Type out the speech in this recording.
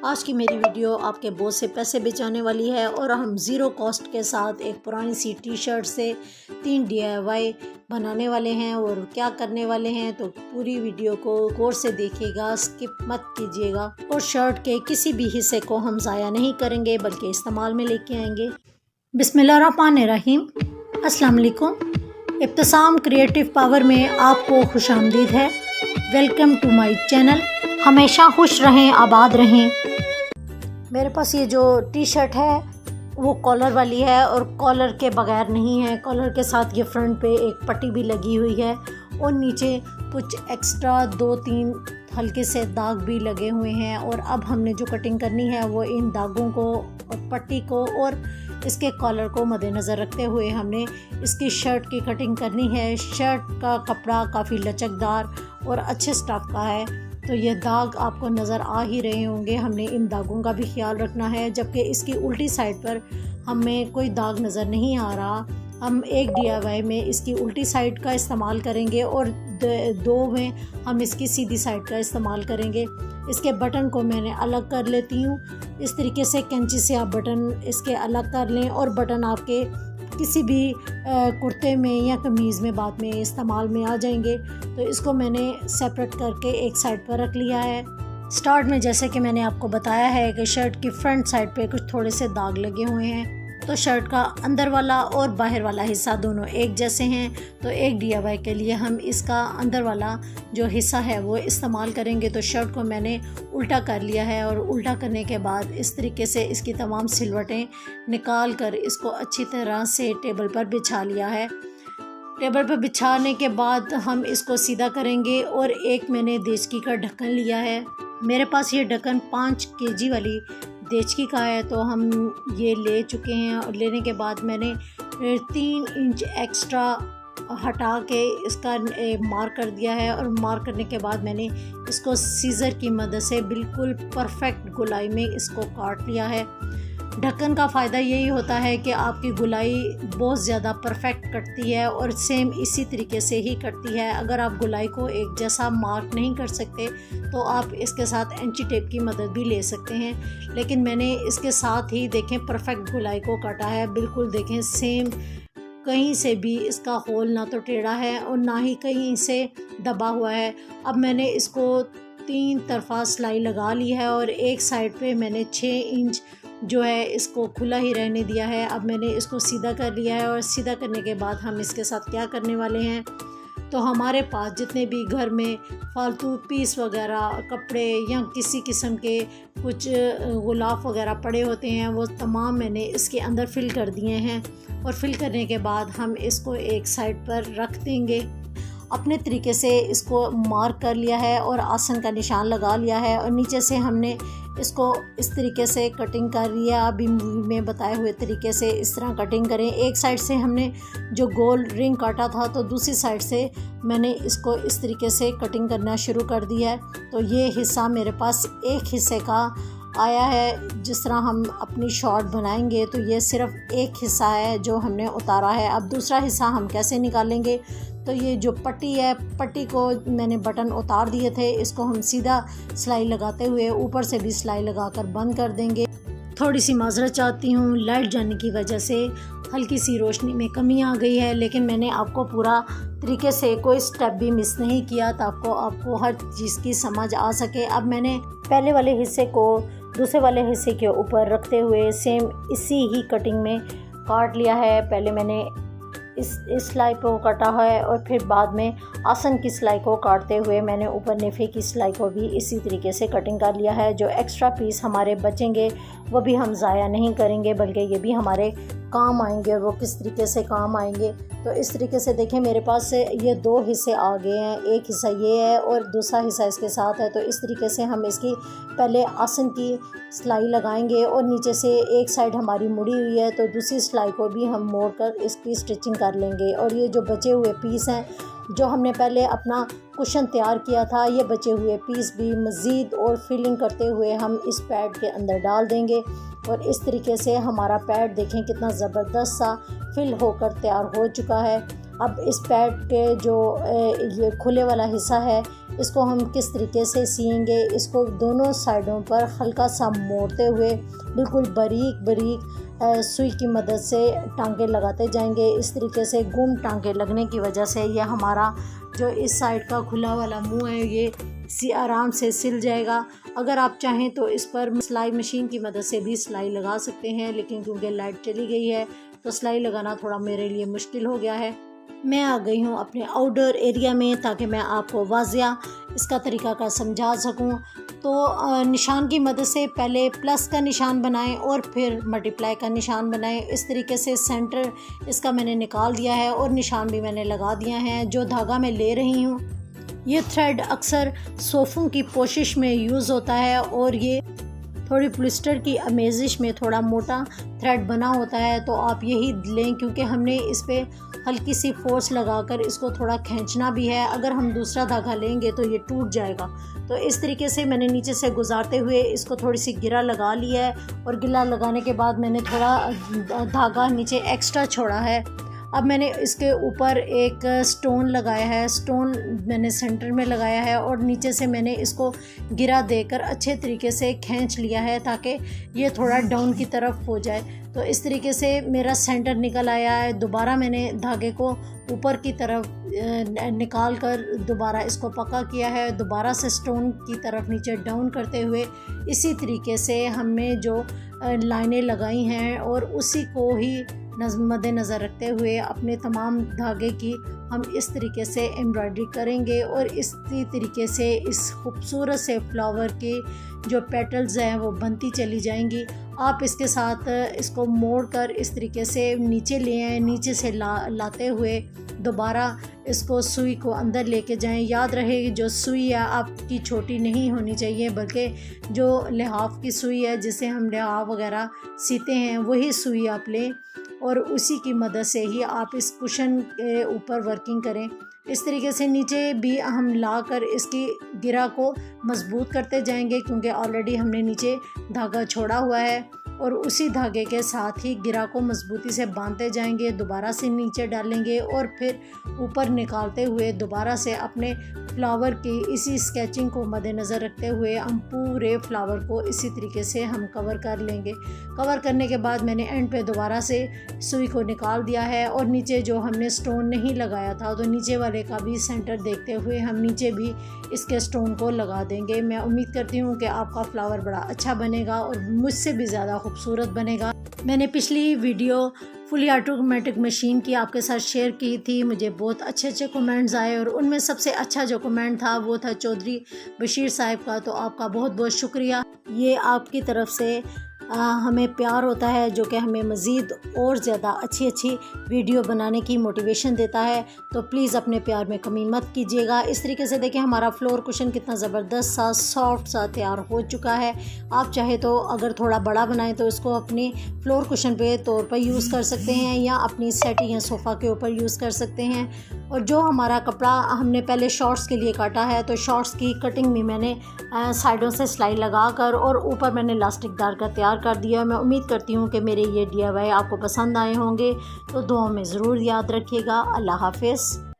आज की मेरी वीडियो आपके बहुत से पैसे बचाने वाली है और हम ज़ीरो कॉस्ट के साथ एक पुरानी सी टी शर्ट से 3 DIY बनाने वाले हैं। और क्या करने वाले हैं तो पूरी वीडियो को गौर से देखिएगा, स्किप मत कीजिएगा। और शर्ट के किसी भी हिस्से को हम ज़ाया नहीं करेंगे बल्कि इस्तेमाल में लेके आएंगे। बिस्मिल्लाहिर्रहमानिर्रहीम। अस्सलाम वालेकुम। इब्तिसाम क्रिएटिव पावर में आपको खुशामदीद है। Welcome to my channel. हमेशा खुश रहें, आबाद रहें। मेरे पास ये जो टी शर्ट है वो कॉलर वाली है और कॉलर के बगैर नहीं है। कॉलर के साथ ये फ्रंट पे एक पट्टी भी लगी हुई है और नीचे कुछ एक्स्ट्रा 2-3 हल्के से दाग भी लगे हुए हैं। और अब हमने जो कटिंग करनी है वो इन दागों को और पट्टी को और इसके कॉलर को मद्देनज़र रखते हुए हमने इसकी शर्ट की कटिंग करनी है। शर्ट का कपड़ा काफ़ी लचकदार और अच्छे स्टफ़ का है, तो ये दाग आपको नज़र आ ही रहे होंगे। हमने इन दागों का भी ख्याल रखना है, जबकि इसकी उल्टी साइड पर हमें कोई दाग नज़र नहीं आ रहा। हम एक DIY में इसकी उल्टी साइड का इस्तेमाल करेंगे और 2 में हम इसकी सीधी साइड का इस्तेमाल करेंगे। इसके बटन को मैंने अलग कर लेती हूँ। इस तरीके से कैंची से आप बटन इसके अलग कर लें और बटन आपके किसी भी कुर्ते में या कमीज़ में बाद में इस्तेमाल में आ जाएंगे। तो इसको मैंने सेपरेट करके एक साइड पर रख लिया है। स्टार्ट में जैसे कि मैंने आपको बताया है कि शर्ट की फ्रंट साइड पे कुछ थोड़े से दाग लगे हुए हैं, तो शर्ट का अंदर वाला और बाहर वाला हिस्सा दोनों एक जैसे हैं। तो एक DIY के लिए हम इसका अंदर वाला जो हिस्सा है वो इस्तेमाल करेंगे। तो शर्ट को मैंने उल्टा कर लिया है और उल्टा करने के बाद इस तरीके से इसकी तमाम सिलवटें निकाल कर इसको अच्छी तरह से टेबल पर बिछा लिया है। टेबल पर बिछाने के बाद हम इसको सीधा करेंगे। और एक मैंने देचकी का ढक्कन लिया है। मेरे पास ये ढक्कन 5 kg वाली देचकी का है, तो हम ये ले चुके हैं। और लेने के बाद मैंने 3 इंच एक्स्ट्रा हटा के इसका मार्क कर दिया है। और मार्क करने के बाद मैंने इसको सीज़र की मदद से बिल्कुल परफेक्ट गुलाई में इसको काट लिया है। ढक्कन का फ़ायदा यही होता है कि आपकी गुलाई बहुत ज़्यादा परफेक्ट कटती है और सेम इसी तरीके से ही कटती है। अगर आप गुलाई को एक जैसा मार्क नहीं कर सकते तो आप इसके साथ एंची टेप की मदद भी ले सकते हैं, लेकिन मैंने इसके साथ ही देखें परफेक्ट गुलाई को काटा है। बिल्कुल देखें सेम, कहीं से भी इसका होल ना तो टेढ़ा है और ना ही कहीं से दबा हुआ है। अब मैंने इसको 3 तरफा सिलाई लगा ली है और एक साइड पे मैंने 6 इंच जो है इसको खुला ही रहने दिया है। अब मैंने इसको सीधा कर लिया है और सीधा करने के बाद हम इसके साथ क्या करने वाले हैं, तो हमारे पास जितने भी घर में फालतू पीस वगैरह कपड़े या किसी किस्म के कुछ गुलाफ वगैरह पड़े होते हैं वो तमाम मैंने इसके अंदर फिल कर दिए हैं। और फिल करने के बाद हम इसको एक साइड पर रख देंगे। अपने तरीके से इसको मार्क कर लिया है और आसन का निशान लगा लिया है और नीचे से हमने इसको इस तरीके से कटिंग कर लिया। अभी मूवी में बताए हुए तरीके से इस तरह कटिंग करें। एक साइड से हमने जो गोल रिंग काटा था तो दूसरी साइड से मैंने इसको इस तरीके से कटिंग करना शुरू कर दिया है। तो ये हिस्सा मेरे पास एक हिस्से का आया है। जिस तरह हम अपनी शॉर्ट बनाएंगे तो ये सिर्फ एक हिस्सा है जो हमने उतारा है। अब दूसरा हिस्सा हम कैसे निकालेंगे, तो ये जो पट्टी है, पट्टी को मैंने बटन उतार दिए थे, इसको हम सीधा सिलाई लगाते हुए ऊपर से भी सिलाई लगाकर बंद कर देंगे। थोड़ी सी माजरत चाहती हूँ, लाइट जाने की वजह से हल्की सी रोशनी में कमी आ गई है, लेकिन मैंने आपको पूरा तरीके से कोई स्टेप भी मिस नहीं किया ताकि आपको हर चीज़ की समझ आ सके। अब मैंने पहले वाले हिस्से को दूसरे वाले हिस्से के ऊपर रखते हुए सेम इसी ही कटिंग में काट लिया है। पहले मैंने इस सिलाई को काटा है और फिर बाद में आसन की सिलाई को काटते हुए मैंने ऊपर नेफे की सिलाई को भी इसी तरीके से कटिंग कर लिया है। जो एक्स्ट्रा पीस हमारे बचेंगे वो भी हम ज़ाया नहीं करेंगे बल्कि ये भी हमारे काम आएंगे। और वो किस तरीके से काम आएंगे, तो इस तरीके से देखें मेरे पास से ये 2 हिस्से आ गए हैं। एक हिस्सा ये है और दूसरा हिस्सा इसके साथ है। तो इस तरीके से हम इसकी पहले आसन की सिलाई लगाएंगे और नीचे से एक साइड हमारी मुड़ी हुई है तो दूसरी सिलाई को भी हम मोड़कर इसकी स्टिचिंग कर लेंगे। और ये जो बचे हुए पीस हैं जो हमने पहले अपना कुशन तैयार किया था, ये बचे हुए पीस भी मज़ीद और फिलिंग करते हुए हम इस पैड के अंदर डाल देंगे। और इस तरीके से हमारा पैड देखें कितना ज़बरदस्त सा फिल होकर तैयार हो चुका है। अब इस पैड के जो ये खुले वाला हिस्सा है इसको हम किस तरीके से सिएंगे, इसको दोनों साइडों पर हल्का सा मोड़ते हुए बिल्कुल बारीक बारीक सुई की मदद से टांके लगाते जाएंगे। इस तरीके से गुम टांके लगने की वजह से ये हमारा जो इस साइड का खुला वाला मुंह है ये आराम से सिल जाएगा। अगर आप चाहें तो इस पर सिलाई मशीन की मदद से भी सिलाई लगा सकते हैं, लेकिन क्योंकि लाइट चली गई है तो सिलाई लगाना थोड़ा मेरे लिए मुश्किल हो गया है। मैं आ गई हूँ अपने आउटडोर एरिया में ताकि मैं आपको वाज़िया इसका तरीक़ाकार समझा सकूँ। तो निशान की मदद से पहले प्लस का निशान बनाएं और फिर मल्टीप्लाई का निशान बनाएं। इस तरीके से सेंटर इसका मैंने निकाल दिया है और निशान भी मैंने लगा दिया है। जो धागा मैं ले रही हूँ ये थ्रेड अक्सर सोफ़ों की पोशिश में यूज़ होता है और ये थोड़ी पॉलिस्टर की अमेजिश में थोड़ा मोटा थ्रेड बना होता है, तो आप यही लें क्योंकि हमने इस पर हल्की सी फोर्स लगाकर इसको थोड़ा खींचना भी है। अगर हम दूसरा धागा लेंगे तो ये टूट जाएगा। तो इस तरीके से मैंने नीचे से गुजारते हुए इसको थोड़ी सी गिरा लगा लिया है और गिला लगाने के बाद मैंने थोड़ा धागा नीचे एक्स्ट्रा छोड़ा है। अब मैंने इसके ऊपर एक स्टोन लगाया है, स्टोन मैंने सेंटर में लगाया है और नीचे से मैंने इसको गिरा देकर अच्छे तरीके से खींच लिया है ताकि ये थोड़ा डाउन की तरफ हो जाए। तो इस तरीके से मेरा सेंटर निकल आया है। दोबारा मैंने धागे को ऊपर की तरफ निकाल कर दोबारा इसको पक्का किया है। दोबारा से स्टोन की तरफ नीचे डाउन करते हुए इसी तरीके से हमने जो लाइनें लगाई हैं और उसी को ही मद्देनज़र रखते हुए अपने तमाम धागे की हम इस तरीके से एम्ब्रॉयडरी करेंगे और इसी तरीके से इस खूबसूरत से फ्लावर के जो पेटल्स हैं वो बनती चली जाएंगी। आप इसके साथ इसको मोड़कर इस तरीके से नीचे ले आएँ, नीचे से लाते हुए दोबारा इसको सुई को अंदर लेके जाएं। याद रहे जो सुई है आपकी छोटी नहीं होनी चाहिए, बल्कि जो लिहाफ की सुई है जिसे हम लिहाफ वगैरह सीते हैं वही सुई आप लें और उसी की मदद से ही आप इस कुशन के ऊपर वर्किंग करें। इस तरीके से नीचे भी हम लाकर इसकी गिरा को मजबूत करते जाएंगे क्योंकि ऑलरेडी हमने नीचे धागा छोड़ा हुआ है और उसी धागे के साथ ही गिरा को मजबूती से बांधते जाएंगे। दोबारा से नीचे डालेंगे और फिर ऊपर निकालते हुए दोबारा से अपने फ्लावर की इसी स्केचिंग को मद्देनज़र रखते हुए हम पूरे फ्लावर को इसी तरीके से हम कवर कर लेंगे। कवर करने के बाद मैंने एंड पे दोबारा से सुई को निकाल दिया है और नीचे जो हमने स्टोन नहीं लगाया था तो नीचे वाले का भी सेंटर देखते हुए हम नीचे भी इसके स्टोन को लगा देंगे। मैं उम्मीद करती हूँ कि आपका फ्लावर बड़ा अच्छा बनेगा और मुझसे भी ज़्यादा खूबसूरत बनेगा। मैंने पिछली वीडियो फुली ऑटोमेटिक मशीन की आपके साथ शेयर की थी, मुझे बहुत अच्छे कमेंट्स आए और उनमें सबसे अच्छा जो कमेंट था वो था चौधरी बशीर साहब का। तो आपका बहुत बहुत शुक्रिया। ये आपकी तरफ से हमें प्यार होता है जो कि हमें मज़ीद और ज़्यादा अच्छी वीडियो बनाने की मोटिवेशन देता है। तो प्लीज़ अपने प्यार में कमी मत कीजिएगा। इस तरीके से देखिए हमारा फ्लोर कुशन कितना ज़बरदस्त सा सॉफ्ट सा तैयार हो चुका है। आप चाहे तो अगर थोड़ा बड़ा बनाएं तो इसको अपनी फ्लोर कुशन पे तौर पर यूज़ कर सकते हैं या अपनी सेटी या सोफ़ा के ऊपर यूज़ कर सकते हैं। और जो हमारा कपड़ा हमने पहले शॉर्ट्स के लिए काटा है तो शॉर्ट्स की कटिंग में मैंने साइडों से सिलाई लगाकर और ऊपर मैंने इलास्टिक डालकर तैयार कर दिया। मैं उम्मीद करती हूँ कि मेरे ये DIY आपको पसंद आए होंगे। तो दुआ में ज़रूर याद रखिएगा। अल्लाह हाफ़िज़।